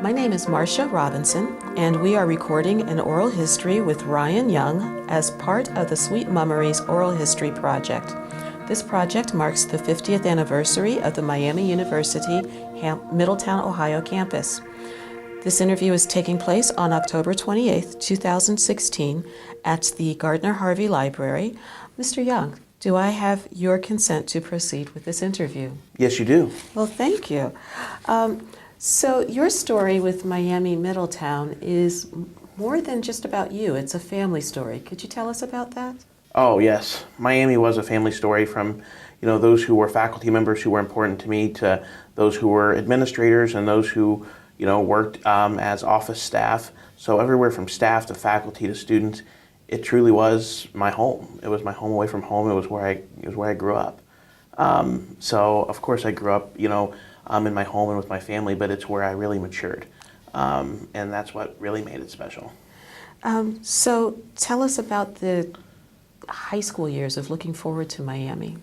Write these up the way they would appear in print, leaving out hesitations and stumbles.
My name is Marcia Robinson, and we are recording an oral history with Ryan Young as part of the Sweet MUMories Oral History Project. This project marks the 50th anniversary of the Miami University Middletown, Ohio campus. This interview is taking place on October 28th, 2016 at the Gardner Harvey Library. Mr. Young, do I have your consent to proceed with this interview? Yes, you do. Well, thank you. So your story with Miami Middletown is more than just about you. It's a family story. Could you tell us about that? Oh, yes. Miami was a family story from, those who were faculty members who were important to me to those who were administrators and those who, worked as office staff. So everywhere from staff to faculty to students, it truly was my home. It was my home away from home. It was where I grew up. So of course I grew up, in my home and with my family, but it's where I really matured. And that's what really made it special. So tell us about the high school years of looking forward to Miami.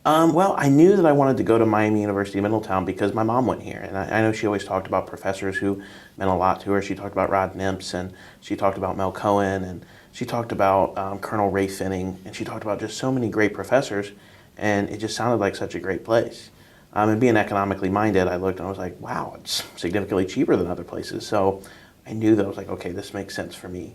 Well, I knew that I wanted to go to Miami University Middletown because my mom went here. And I know she always talked about professors who meant a lot to her. She talked about Rod Nimps, and she talked about Mel Cohen, and she talked about Colonel Ray Finning, and she talked about just so many great professors, and it just sounded like such a great place. And being economically minded, I looked and I was like, wow, it's significantly cheaper than other places. So I knew that I was like, okay, this makes sense for me.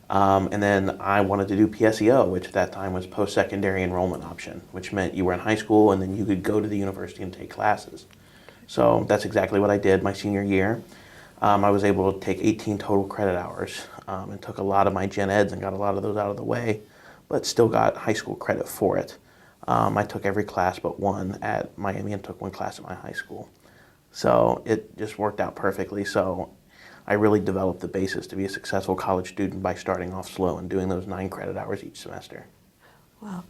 And then I wanted to do PSEO, which at that time was post-secondary enrollment option, which meant you were in high school and then you could go to the university and take classes. So that's exactly what I did my senior year. I was able to take 18 total credit hours and took a lot of my gen eds and got a lot of those out of the way, but still got high school credit for it. I took every class but one at Miami and took one class at my high school. So it just worked out perfectly. So I really developed the basis to be a successful college student by starting off slow and doing those 9 credit hours each semester. Wow.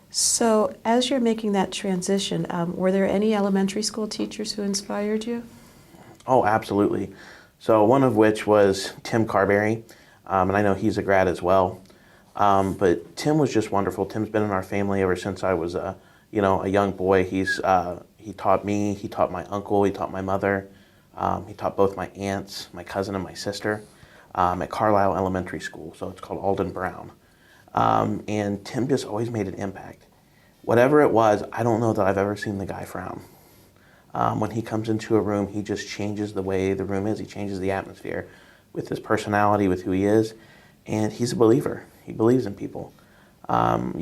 So as you're making that transition, were there any elementary school teachers who inspired you? Oh, absolutely. So one of which was Tim Carberry, and I know he's a grad as well. But Tim was just wonderful. Tim's been in our family ever since I was a young boy. He taught me, he taught my uncle, he taught my mother, he taught both my aunts, my cousin and my sister at Carlisle Elementary School, so it's called Alden Brown. And Tim just always made an impact. Whatever it was, I don't know that I've ever seen the guy frown. When he comes into a room, he just changes the way the room is. He changes the atmosphere with his personality, with who he is, and he's a believer. He believes in people, and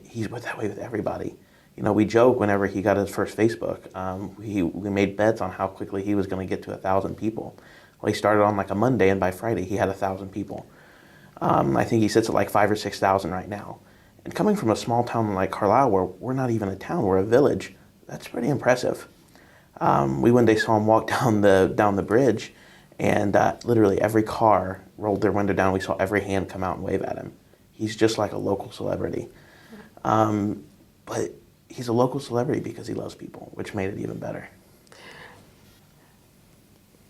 he's that way with everybody. We joke whenever he got his first Facebook, we made bets on how quickly he was going to get to 1,000 people. Well, he started on like a Monday, and by Friday he had 1,000 people. I think he sits at like 5,000 or 6,000 right now. And coming from a small town like Carlisle, where we're not even a town, we're a village, that's pretty impressive. We one day saw him walk down the bridge, and literally every car rolled their window down. We saw every hand come out and wave at him. He's just like a local celebrity. But he's a local celebrity because he loves people, which made it even better.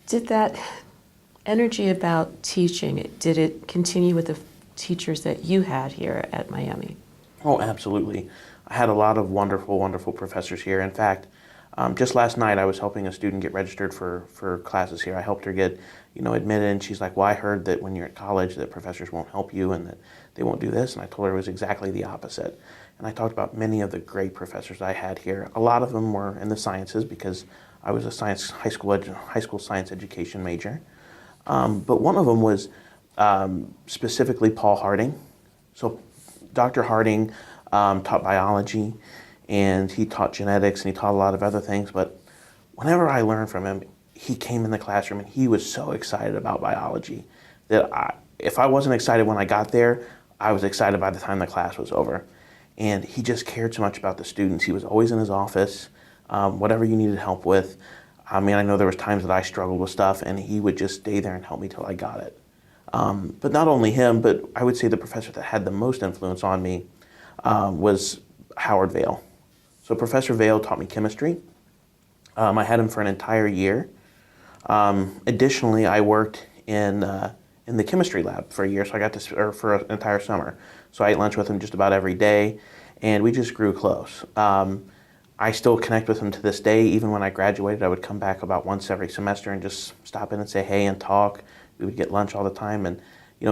Did that energy about teaching, did it continue with the teachers that you had here at Miami? Oh, absolutely. I had a lot of wonderful, wonderful professors here. In fact, just last night I was helping a student get registered for classes here. I helped her get, admitted, and she's like, well, I heard that when you're at college that professors won't help you and that they won't do this. And I told her it was exactly the opposite. And I talked about many of the great professors I had here. A lot of them were in the sciences because I was a high school science education major. But one of them was specifically Paul Harding. So Dr. Harding taught biology, and he taught genetics, and he taught a lot of other things. But whenever I learned from him, he came in the classroom and he was so excited about biology that if I wasn't excited when I got there, I was excited by the time the class was over. And he just cared so much about the students. He was always in his office, whatever you needed help with. I mean, I know there was times that I struggled with stuff, and he would just stay there and help me till I got it. But not only him, but I would say the professor that had the most influence on me was Howard Vail. So Professor Vail taught me chemistry. I had him for an entire year. Additionally, I worked in the chemistry lab for a year, so I got to, or for an entire summer. So I ate lunch with him just about every day, and we just grew close. I still connect with him to this day. Even when I graduated, I would come back about once every semester and just stop in and say hey and talk. We would get lunch all the time. And,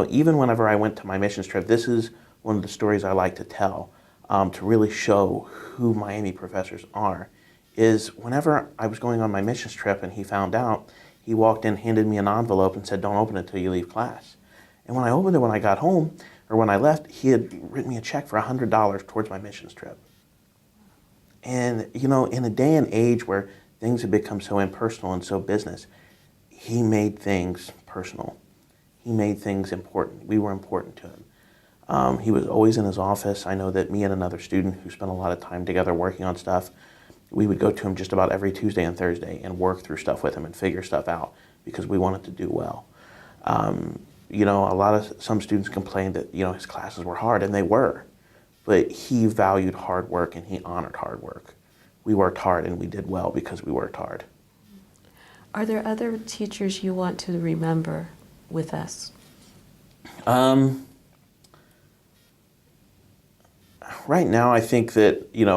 even whenever I went to my missions trip, this is one of the stories I like to tell, to really show who Miami professors are, is whenever I was going on my missions trip and he found out, he walked in, handed me an envelope and said, don't open it until you leave class. And when I opened it when I got home, or when I left, he had written me a check for $100 towards my missions trip. And, in a day and age where things have become so impersonal and so business, he made things personal. He made things important. We were important to him. He was always in his office. I know that me and another student who spent a lot of time together working on stuff, we would go to him just about every Tuesday and Thursday and work through stuff with him and figure stuff out because we wanted to do well. Some students complained that, his classes were hard, and they were. But he valued hard work and he honored hard work. We worked hard and we did well because we worked hard. Are there other teachers you want to remember with us? Right now, I think that, it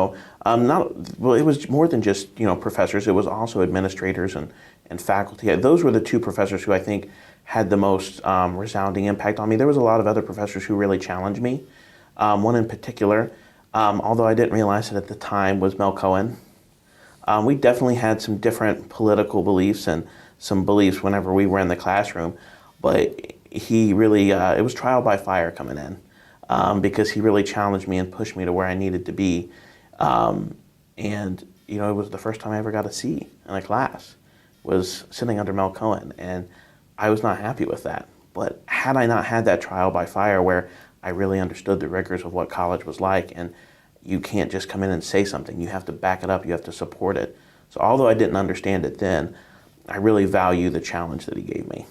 was more than just, professors. It was also administrators and faculty. Those were the two professors who I think had the most resounding impact on me. There was a lot of other professors who really challenged me. One in particular, although I didn't realize it at the time, was Mel Cohen. We definitely had some different political beliefs and some beliefs whenever we were in the classroom, but he really, it was trial by fire coming in, because he really challenged me and pushed me to where I needed to be. It was the first time I ever got a C in a class, was sitting under Mel Cohen, and I was not happy with that. But had I not had that trial by fire where I really understood the rigors of what college was like, and you can't just come in and say something. You have to back it up. You have to support it. So although I didn't understand it then, I really value the challenge that he gave me.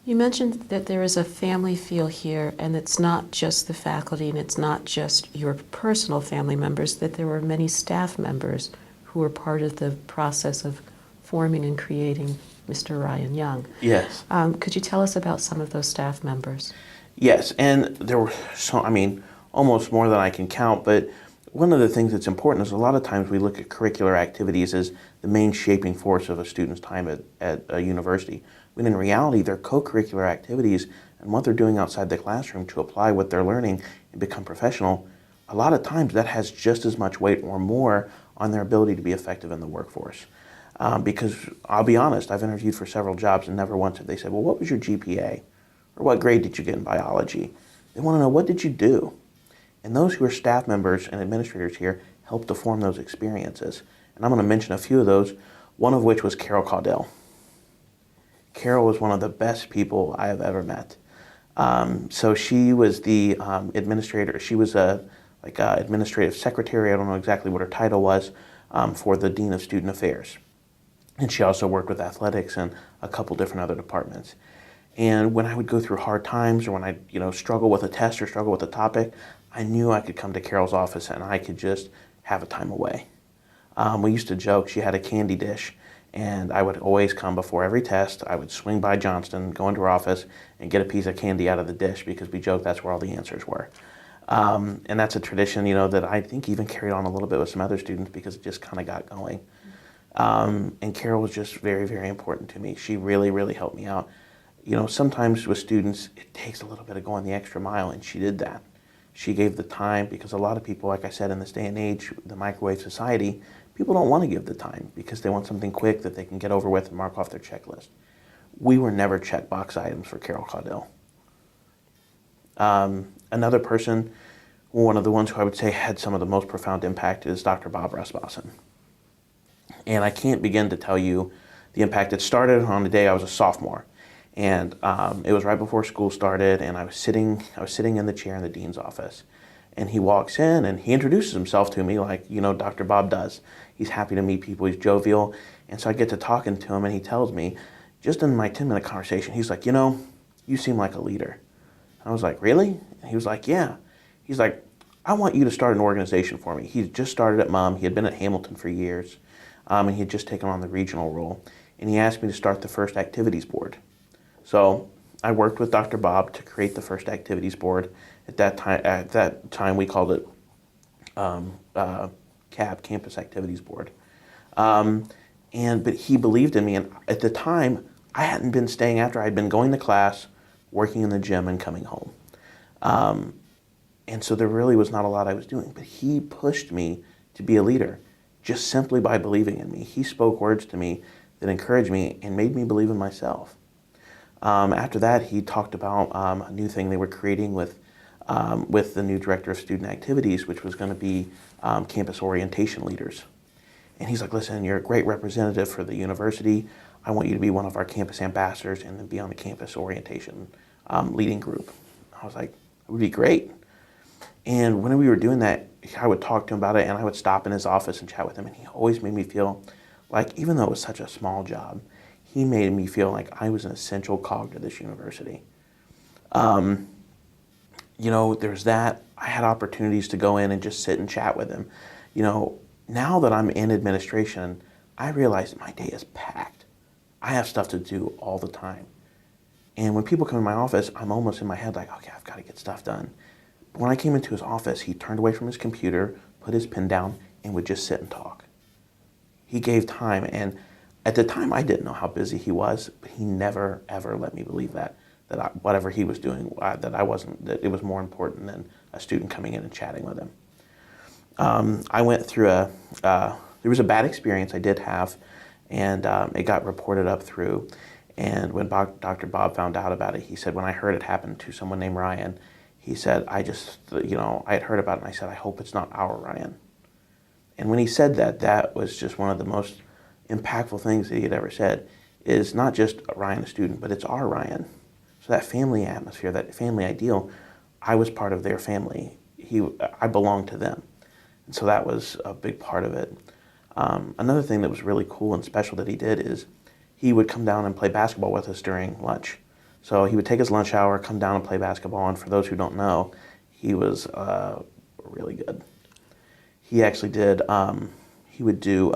You mentioned that there is a family feel here, and it's not just the faculty and it's not just your personal family members, that there were many staff members who were part of the process of forming and creating Mr. Ryan Young. Yes. Could you tell us about some of those staff members? Yes, and there were almost more than I can count, but one of the things that's important is a lot of times we look at curricular activities as the main shaping force of a student's time at a university, when in reality they're co-curricular activities, and what they're doing outside the classroom to apply what they're learning and become professional, a lot of times that has just as much weight or more on their ability to be effective in the workforce. Because I'll be honest, I've interviewed for several jobs and never once have they said, well, what was your GPA? Or what grade did you get in biology? They want to know, what did you do? And those who are staff members and administrators here help to form those experiences. And I'm going to mention a few of those, one of which was Cordell. Carol was one of the best people I have ever met. So she was the administrator. She was administrative secretary. I don't know exactly what her title was, for the Dean of Student Affairs. And she also worked with athletics and a couple different other departments. And when I would go through hard times, or when I struggle with a test or struggle with a topic, I knew I could come to Carol's office and I could just have a time away. We used to joke, she had a candy dish, and I would always come before every test. I would swing by Johnston, go into her office, and get a piece of candy out of the dish because we joked that's where all the answers were. And that's a tradition, that I think even carried on a little bit with some other students because it just kind of got going. And Carol was just very, very important to me. She really, really helped me out. Sometimes with students, it takes a little bit of going the extra mile, and she did that. She gave the time, because a lot of people, like I said, in this day and age, the microwave society, people don't want to give the time because they want something quick that they can get over with and mark off their checklist. We were never checkbox items for Carol Cordell. Another person, one of the ones who I would say had some of the most profound impact, is Dr. Bob Rasmussen. And I can't begin to tell you the impact. It started on the day I was a sophomore. And it was right before school started, and I was sitting in the chair in the dean's office. And he walks in and he introduces himself to me like, Dr. Bob does. He's happy to meet people, he's jovial. And so I get to talking to him, and he tells me, just in my 10-minute conversation, he's like, you seem like a leader. I was like, really? And he was like, yeah. He's like, I want you to start an organization for me. He just started at MUM. He had been at Hamilton for years, and he had just taken on the regional role. And he asked me to start the first activities board. So I worked with Dr. Bob to create the first activities board. At that time we called it CAB, Campus Activities Board. But he believed in me, and at the time, I hadn't been staying after. I'd been going to class, working in the gym, and coming home. And so there really was not a lot I was doing. But he pushed me to be a leader just simply by believing in me. He spoke words to me that encouraged me and made me believe in myself. After that, he talked about a new thing they were creating with the new director of student activities, which was going to be campus orientation leaders. And he's like, listen, you're a great representative for the university. I want you to be one of our campus ambassadors and then be on the campus orientation leading group. I was like, it would be great. And when we were doing that, I would talk to him about it, and I would stop in his office and chat with him. And he always made me feel like, even though it was such a small job, he made me feel like I was an essential cog to this university. There's that. I had opportunities to go in and just sit and chat with him. Now that I'm in administration, I realize that my day is packed. I have stuff to do all the time. And when people come in my office, I'm almost in my head like, okay, I've got to get stuff done. But when I came into his office, he turned away from his computer, put his pen down, and would just sit and talk. He gave time, and at the time I didn't know how busy he was, but he never ever let me believe that whatever he was doing, that it was more important than a student coming in and chatting with him. I went through there was a bad experience I did have, and it got reported up through. And when Dr. Bob found out about it, he said, when I heard it happened to someone named Ryan, he said, I had heard about it, and I said, I hope it's not our Ryan. And when he said that, that was just one of the most impactful things that he had ever said, is not just Ryan, a student, but it's our Ryan. So that family atmosphere, that family ideal, I was part of their family. I belonged to them. And so that was a big part of it. Another thing that was really cool and special that he did is he would come down and play basketball with us during lunch. So he would take his lunch hour, come down and play basketball, and for those who don't know, he was really good. He actually he would do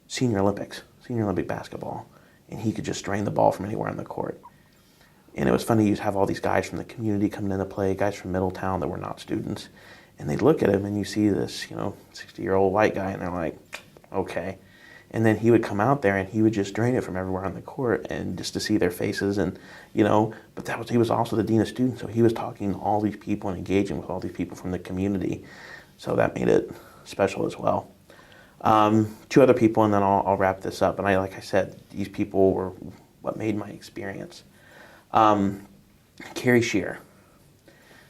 Senior Olympic basketball, and he could just drain the ball from anywhere on the court. And it was funny, you'd have all these guys from the community coming in to play, guys from Middletown that were not students, and they'd look at him and you see this, 60-year-old white guy, and they're like, okay. And then he would come out there and he would just drain it from everywhere on the court, and just to see their faces, and but he was also the dean of students, so he was talking to all these people and engaging with all these people from the community. So that made it special as well. Two other people, and then I'll wrap this up. And like I said, these people were what made my experience. Carrie Shear.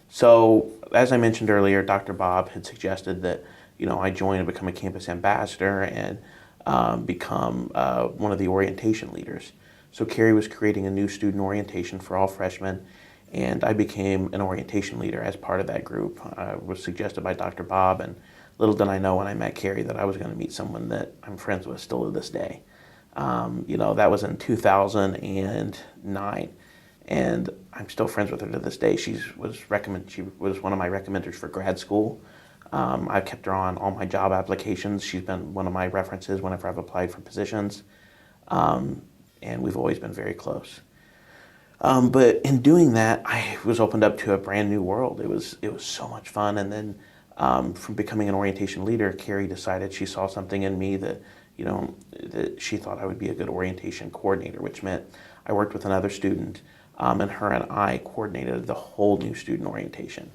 So, as I mentioned earlier, Dr. Bob had suggested that, I join and become a campus ambassador and become one of the orientation leaders. So Carrie was creating a new student orientation for all freshmen, and I became an orientation leader as part of that group. I was suggested by Dr. Bob, and little did I know when I met Carrie that I was going to meet someone that I'm friends with still to this day. That was in 2009. And I'm still friends with her to this day. She was one of my recommenders for grad school. I've kept her on all my job applications. She's been one of my references whenever I've applied for positions. And we've always been very close. But in doing that, I was opened up to a brand new world. It was so much fun. And then from becoming an orientation leader, Carrie decided she saw something in me that she thought I would be a good orientation coordinator, which meant I worked with another student. And her and I coordinated the whole new student orientation.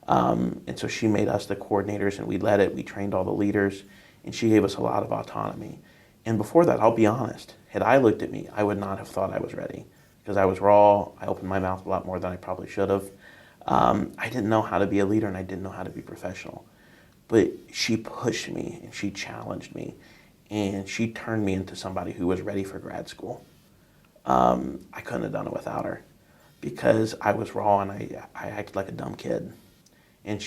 And so she made us the coordinators, and we led it. We trained all the leaders, and she gave us a lot of autonomy. And before that, I'll be honest, had I looked at me, I would not have thought I was ready, because I was raw. I opened my mouth a lot more than I probably should have. I didn't know how to be a leader, and I didn't know how to be professional. But she pushed me, and she challenged me, and she turned me into somebody who was ready for grad school. I couldn't have done it without her, because I was raw and I acted like a dumb kid. And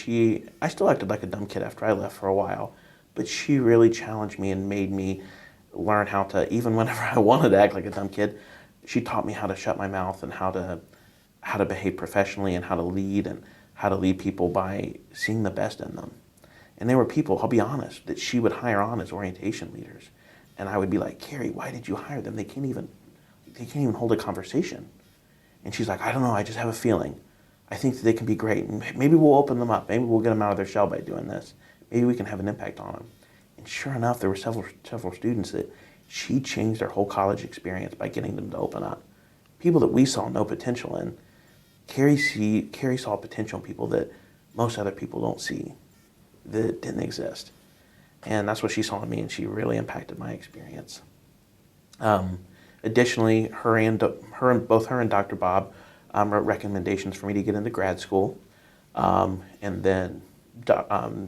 I still acted like a dumb kid after I left for a while, but she really challenged me and made me learn how to, even whenever I wanted to act like a dumb kid, she taught me how to shut my mouth and how to behave professionally and how to lead people by seeing the best in them. And there were people, I'll be honest, that she would hire on as orientation leaders. And I would be like, Carrie, why did you hire them? They can't even hold a conversation. And she's like, I don't know, I just have a feeling. I think that they can be great, and maybe we'll open them up. Maybe we'll get them out of their shell by doing this. Maybe we can have an impact on them. And sure enough, there were several students that she changed their whole college experience by getting them to open up. People that we saw no potential in, Carrie saw potential in people that most other people don't see, that didn't exist. And that's what she saw in me, and she really impacted my experience. Additionally, both her and Dr. Bob wrote recommendations for me to get into grad school. And then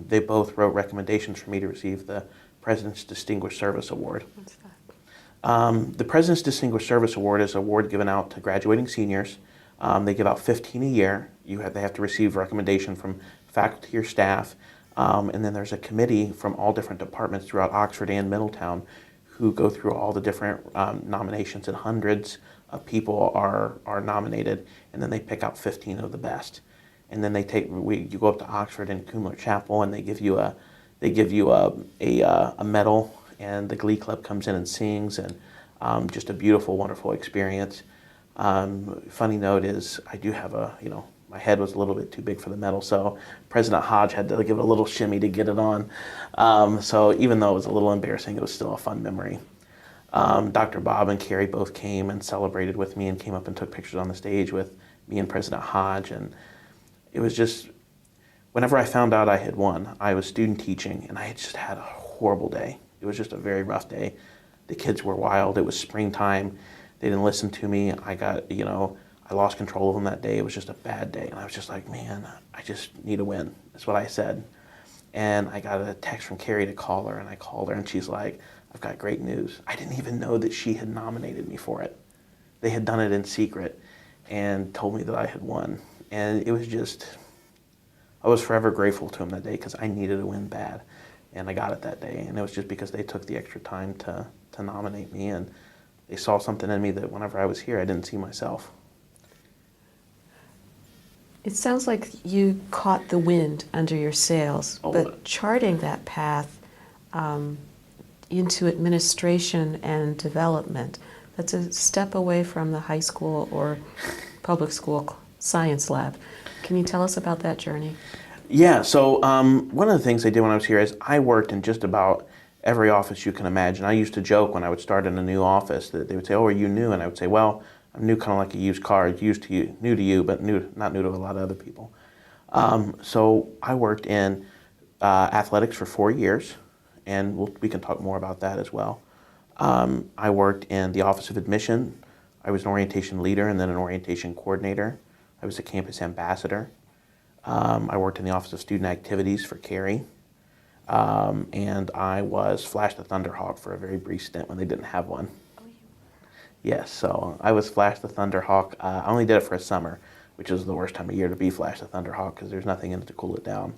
they both wrote recommendations for me to receive the President's Distinguished Service Award. What's that? The President's Distinguished Service Award is an award given out to graduating seniors. They give out 15 a year. They have to receive recommendation from faculty or staff. And then there's a committee from all different departments throughout Oxford and Middletown who go through all the different nominations, and hundreds of people are nominated, and then they pick out 15 of the best. And then you go up to Oxford and Cumler Chapel, and they give you a medal, and the Glee Club comes in and sings, and just a beautiful, wonderful experience. Funny note is I do have my head was a little bit too big for the medal, so President Hodge had to give it a little shimmy to get it on. So even though it was a little embarrassing, it was still a fun memory. Dr. Bob and Carrie both came and celebrated with me and came up and took pictures on the stage with me and President Hodge. And it was just, whenever I found out I had won, I was student teaching, and I had just had a horrible day. It was just a very rough day. The kids were wild. It was springtime. They didn't listen to me. I lost control of them that day. It was just a bad day. And I was just like, man, I just need a win. That's what I said. And I got a text from Carrie to call her, and I called her, and she's like, I've got great news. I didn't even know that she had nominated me for it. They had done it in secret and told me that I had won. And it was just, I was forever grateful to them that day because I needed a win bad. And I got it that day. And it was just because they took the extra time to nominate me, and they saw something in me that whenever I was here, I didn't see myself. It sounds like you caught the wind under your sails, but charting that path into administration and development, that's a step away from the high school or public school science lab. Can you tell us about that journey? Yeah, so one of the things I did when I was here is I worked in just about every office you can imagine. I used to joke when I would start in a new office that they would say, oh, are you new? And I would say, well, I'm new, kind of like a used car, new to you, but not new to a lot of other people. So I worked in athletics for 4 years, and we can talk more about that as well. I worked in the Office of Admission. I was an orientation leader and then an orientation coordinator. I was a campus ambassador. I worked in the Office of Student Activities for Carrie. And I was Flash the Thunderhawk for a very brief stint when they didn't have one. Yes, so I was Flash the Thunderhawk. I only did it for a summer, which is the worst time of year to be Flash the Thunderhawk because there's nothing in it to cool it down.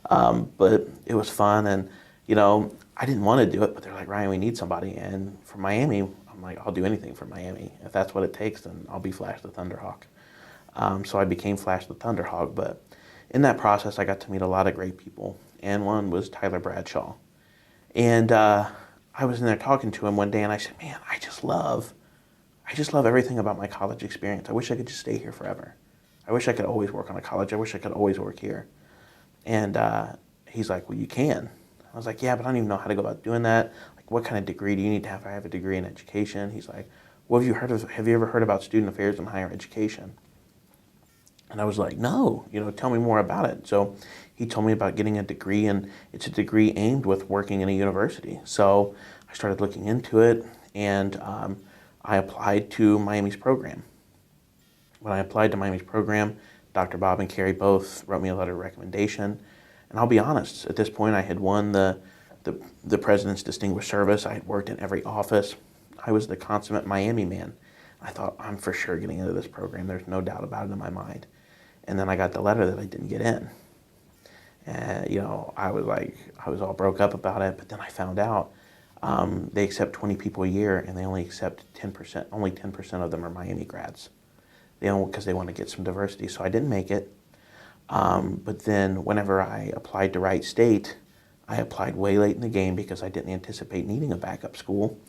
But it was fun, and I didn't want to do it, but they're like, Ryan, we need somebody. And for Miami, I'm like, I'll do anything for Miami. If that's what it takes, then I'll be Flash the Thunderhawk. So I became Flash the Thunderhawk, but in that process, I got to meet a lot of great people, and one was Tyler Bradshaw. And I was in there talking to him one day, and I said, man, I just love everything about my college experience. I wish I could just stay here forever. I wish I could always work on a college. I wish I could always work here. And he's like, well, you can. I was like, yeah, but I don't even know how to go about doing that. Like, what kind of degree do you need to have? I have a degree in education. He's like, well, have you ever heard about student affairs in higher education? And I was like, no, tell me more about it. So he told me about getting a degree, and it's a degree aimed with working in a university. So I started looking into it, and I applied to Miami's program. When I applied to Miami's program, Dr. Bob and Carrie both wrote me a letter of recommendation. And I'll be honest, at this point I had won the President's Distinguished Service. I had worked in every office. I was the consummate Miami man. I thought, I'm for sure getting into this program. There's no doubt about it in my mind. And then I got the letter that I didn't get in. And, I was all broke up about it, but then I found out they accept 20 people a year, and they only accept 10%. Only 10% of them are Miami grads. Because they want to get some diversity. So I didn't make it. But then whenever I applied to Wright State, I applied way late in the game because I didn't anticipate needing a backup school.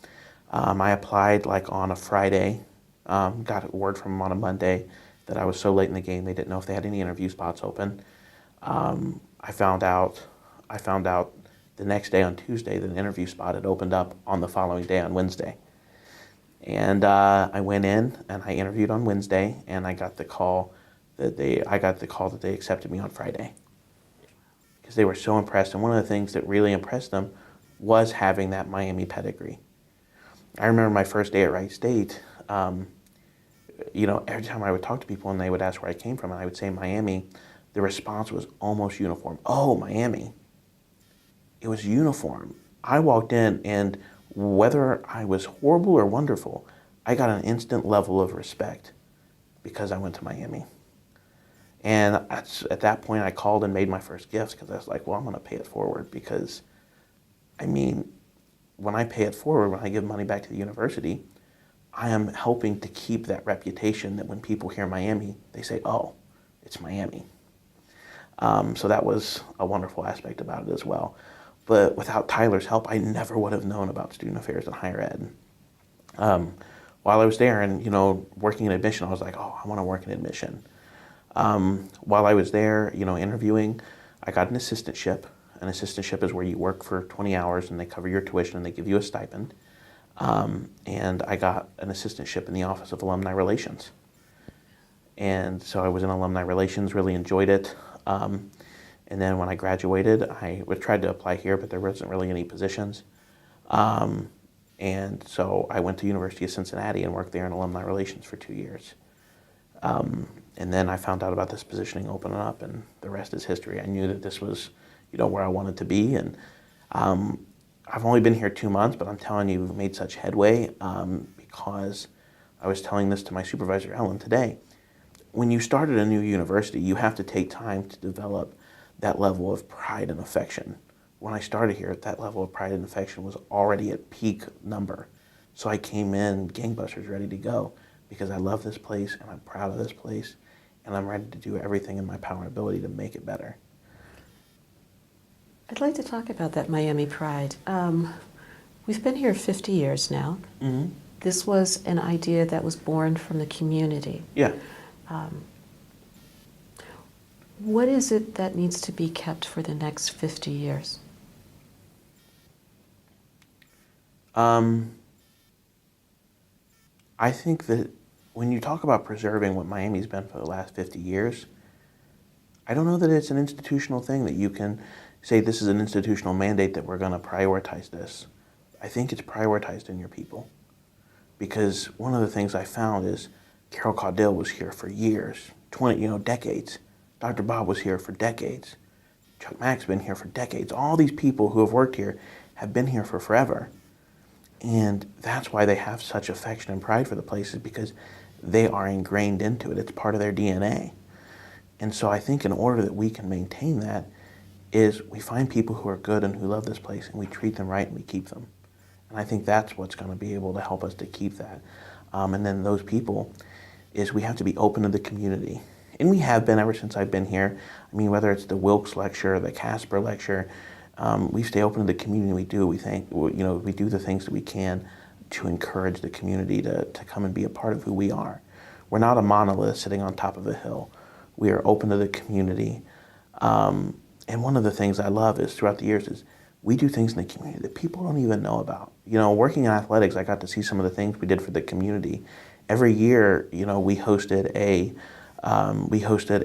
I applied on a Friday, got a word from them on a Monday that I was so late in the game they didn't know if they had any interview spots open. I found out I found out the next day on Tuesday that an interview spot had opened up on the following day on Wednesday. And I went in and I interviewed on Wednesday, and I got the call that they accepted me on Friday, because they were so impressed. And one of the things that really impressed them was having that Miami pedigree. I remember my first day at Wright State. Every time I would talk to people and they would ask where I came from, and I would say Miami, the response was almost uniform. Oh, Miami. It was uniform. I walked in, and whether I was horrible or wonderful, I got an instant level of respect because I went to Miami. And at that point, I called and made my first gifts, because I was like, well, I'm going to pay it forward, because, when I pay it forward, when I give money back to the university, I am helping to keep that reputation that when people hear Miami, they say, oh, it's Miami. So that was a wonderful aspect about it as well. But without Tyler's help, I never would have known about student affairs in higher ed. While I was there and, working in admission, I was like, oh, I want to work in admission. While I was there, interviewing, I got an assistantship. An assistantship is where you work for 20 hours and they cover your tuition and they give you a stipend. And I got an assistantship in the Office of Alumni Relations. And so I was in Alumni Relations, really enjoyed it. And then when I graduated, I tried to apply here, but there wasn't really any positions. And so I went to University of Cincinnati and worked there in Alumni Relations for 2 years. And then I found out about this positioning opening up, and the rest is history. I knew that this was, where I wanted to be. And I've only been here 2 months, but I'm telling you, we've made such headway, because I was telling this to my supervisor, Ellen, today. When you start at a new university, you have to take time to develop that level of pride and affection. When I started here, that level of pride and affection was already at peak number. So I came in gangbusters, ready to go, because I love this place and I'm proud of this place, and I'm ready to do everything in my power and ability to make it better. I'd like to talk about that Miami pride. We've been here 50 years now. Mm-hmm. This was an idea that was born from the community. Yeah. What is it that needs to be kept for the next 50 years? I think that when you talk about preserving what Miami's been for the last 50 years, I don't know that it's an institutional thing that you can say this is an institutional mandate that we're going to prioritize this. I think it's prioritized in your people. Because one of the things I found is Carol Cordell was here for years, decades. Dr. Bob was here for decades. Chuck Mack's been here for decades. All these people who have worked here have been here for forever. And that's why they have such affection and pride for the place, is because they are ingrained into it. It's part of their DNA. And so I think in order that we can maintain that is we find people who are good and who love this place, and we treat them right and we keep them. And I think that's what's going to be able to help us to keep that. And then those people is we have to be open to the community. And we have been ever since I've been here. Whether it's the Wilkes lecture, the Casper lecture, we stay open to the community. We do the things that we can to encourage the community to come and be a part of who we are. We're not a monolith sitting on top of a hill. We are open to the community. And one of the things I love is throughout the years is we do things in the community that people don't even know about. Working in athletics, I got to see some of the things we did for the community. Every year, we hosted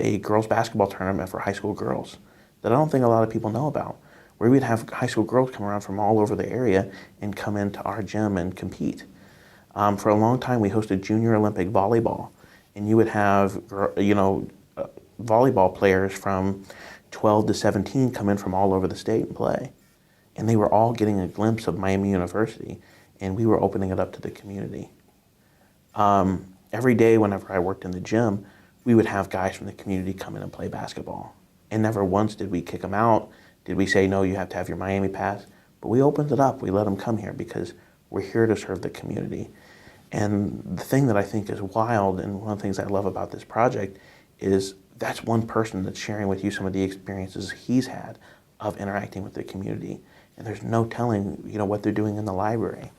a girls basketball tournament for high school girls that I don't think a lot of people know about, where we'd have high school girls come around from all over the area and come into our gym and compete. For a long time, we hosted Junior Olympic volleyball, and you would have, volleyball players from 12 to 17 come in from all over the state and play. And they were all getting a glimpse of Miami University, and we were opening it up to the community. Every day whenever I worked in the gym, we would have guys from the community come in and play basketball. And never once did we kick them out, did we say, no, you have to have your Miami pass. But we opened it up, we let them come here because we're here to serve the community. And the thing that I think is wild, and one of the things I love about this project, is that's one person that's sharing with you some of the experiences he's had of interacting with the community. And there's no telling, what they're doing in the library,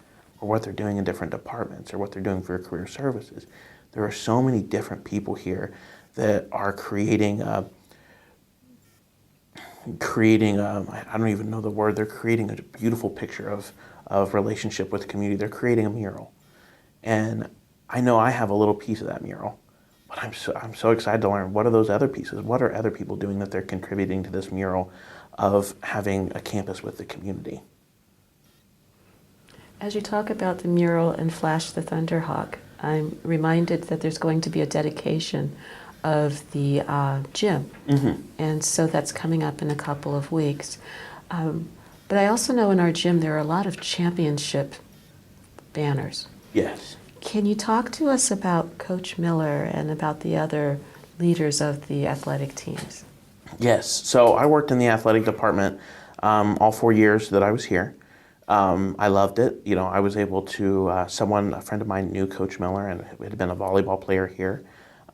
or what they're doing in different departments, or what they're doing for career services. There are so many different people here that are creating creating I don't even know the word, they're creating a beautiful picture of relationship with the community. They're creating a mural. And I know I have a little piece of that mural, but I'm so excited to learn what are those other pieces? What are other people doing that they're contributing to this mural of having a campus with the community? As you talk about the mural and Flash the Thunderhawk, I'm reminded that there's going to be a dedication of the gym. And so that's coming up in a couple of weeks. But I also know in our gym there are a lot of championship banners. Yes. Can you talk to us about Coach Miller and about the other leaders of the athletic teams? Yes. So I worked in the athletic department all 4 years that I was here. I loved it. You know, I was able to, a friend of mine knew Coach Miller and had been a volleyball player here.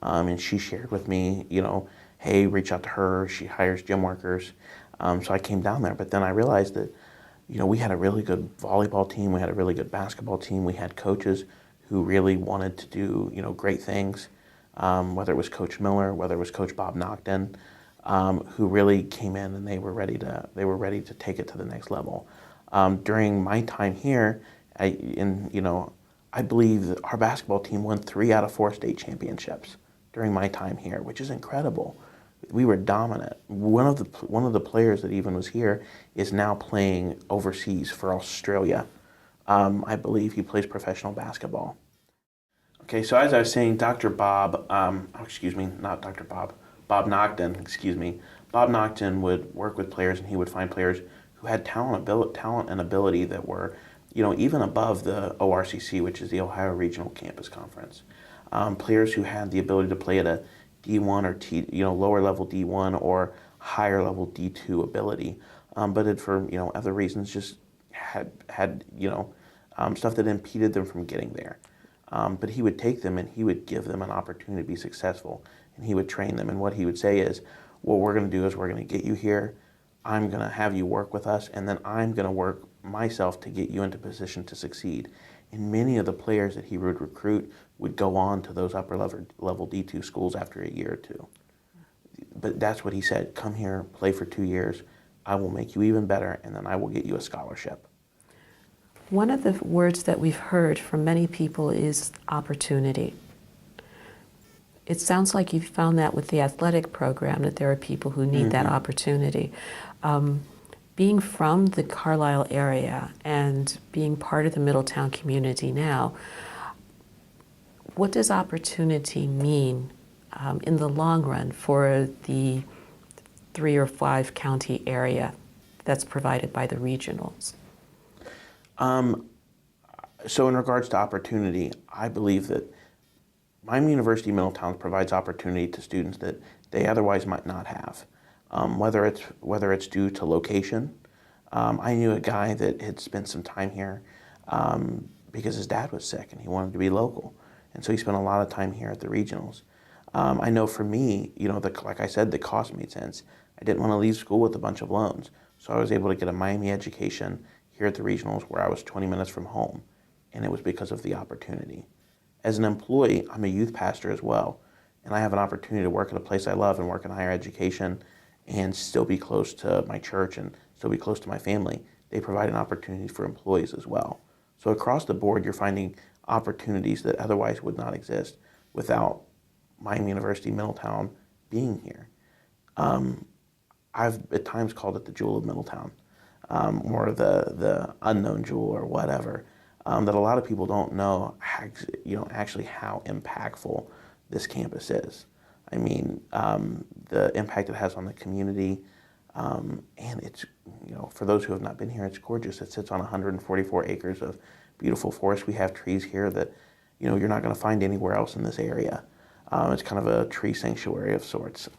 And she shared with me, you know, hey, reach out to her. She hires gym workers. So I came down there. But then I realized that, you know, we had a really good volleyball team. We had a really good basketball team. We had coaches who really wanted to do, you know, great things. Whether it was Coach Miller, whether it was Coach Bob Nocton, who really came in and they were ready to take it to the next level. During my time here, I believe that our basketball team won 3 out of 4 state championships during my time here, which is incredible. We were dominant. One of the players that even was here is now playing overseas for Australia. I believe he plays professional basketball. Okay, so as I was saying, Dr. Bob, not Dr. Bob, Bob Nocton, excuse me. Bob Nocton would work with players and he would find players who had talent and ability that were, you know, even above the ORCC, which is the Ohio Regional Campus Conference. Players who had the ability to play at a D1 or lower level D1 or higher level D2 ability, but had for, you know, other reasons just had stuff that impeded them from getting there. But he would take them and he would give them an opportunity to be successful, and he would train them. And what he would say is, what we're going to do is we're going to get you here, I'm going to have you work with us, and then I'm going to work myself to get you into position to succeed. And many of the players that he would recruit would go on to those upper level D2 schools after a year or two. But that's what he said, come here, play for 2 years, I will make you even better, and then I will get you a scholarship. One of the words that we've heard from many people is opportunity. It sounds like you've found that with the athletic program, that there are people who need that opportunity. Being from the Carlisle area and being part of the Middletown community now, what does opportunity mean in the long run for the 3 or 5 county area that's provided by the regionals? So in regards to opportunity, I believe that Miami University Middletown provides opportunity to students that they otherwise might not have. Whether it's due to location. I knew a guy that had spent some time here because his dad was sick and he wanted to be local. And so he spent a lot of time here at the regionals. I know for me, you know, like I said, the cost made sense. I didn't want to leave school with a bunch of loans. So I was able to get a Miami education here at the regionals where I was 20 minutes from home. And it was because of the opportunity. As an employee, I'm a youth pastor as well. And I have an opportunity to work at a place I love and work in higher education and still be close to my church and still be close to my family. They provide an opportunity for employees as well. So across the board, you're finding opportunities that otherwise would not exist without Miami University Middletown being here. I've at times called it the jewel of Middletown, or the unknown jewel or whatever, that a lot of people don't know, actually how impactful this campus is. I mean, the impact it has on the community, and it's, for those who have not been here, it's gorgeous. It sits on 144 acres of beautiful forest. We have trees here that, you're not going to find anywhere else in this area. It's kind of a tree sanctuary of sorts.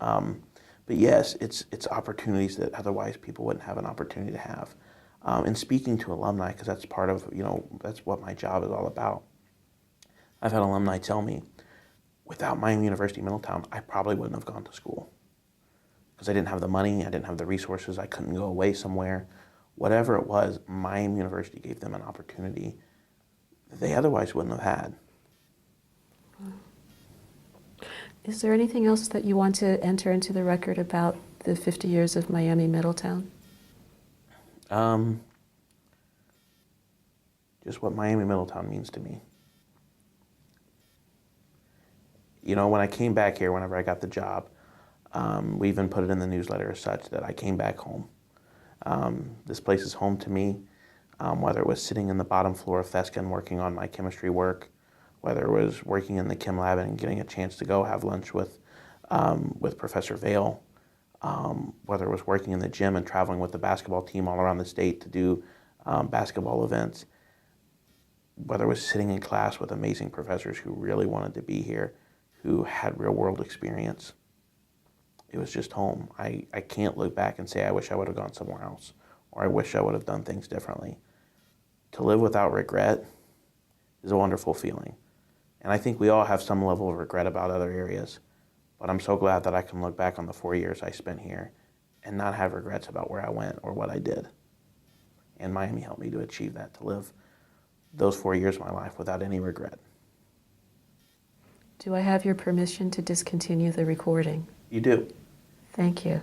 But yes, it's opportunities that otherwise people wouldn't have an opportunity to have. And speaking to alumni, because that's part of, that's what my job is all about. I've had alumni tell me, without Miami University Middletown, I probably wouldn't have gone to school. Because I didn't have the money, I didn't have the resources, I couldn't go away somewhere. Whatever it was, Miami University gave them an opportunity that they otherwise wouldn't have had. Is there anything else that you want to enter into the record about the 50 years of Miami Middletown? Just what Miami Middletown means to me. You know, when I came back here, whenever I got the job, we even put it in the newsletter as such that I came back home. This place is home to me, whether it was sitting in the bottom floor of Feskin working on my chemistry work, whether it was working in the chem lab and getting a chance to go have lunch with Professor Vale, whether it was working in the gym and traveling with the basketball team all around the state to do basketball events, whether it was sitting in class with amazing professors who really wanted to be here, who had real world experience. It was just home. I can't look back and say I wish I would have gone somewhere else, or I wish I would have done things differently. To live without regret is a wonderful feeling. And I think we all have some level of regret about other areas, but I'm so glad that I can look back on the 4 years I spent here and not have regrets about where I went or what I did. And Miami helped me to achieve that, to live those 4 years of my life without any regret. Do I have your permission to discontinue the recording? You do. Thank you.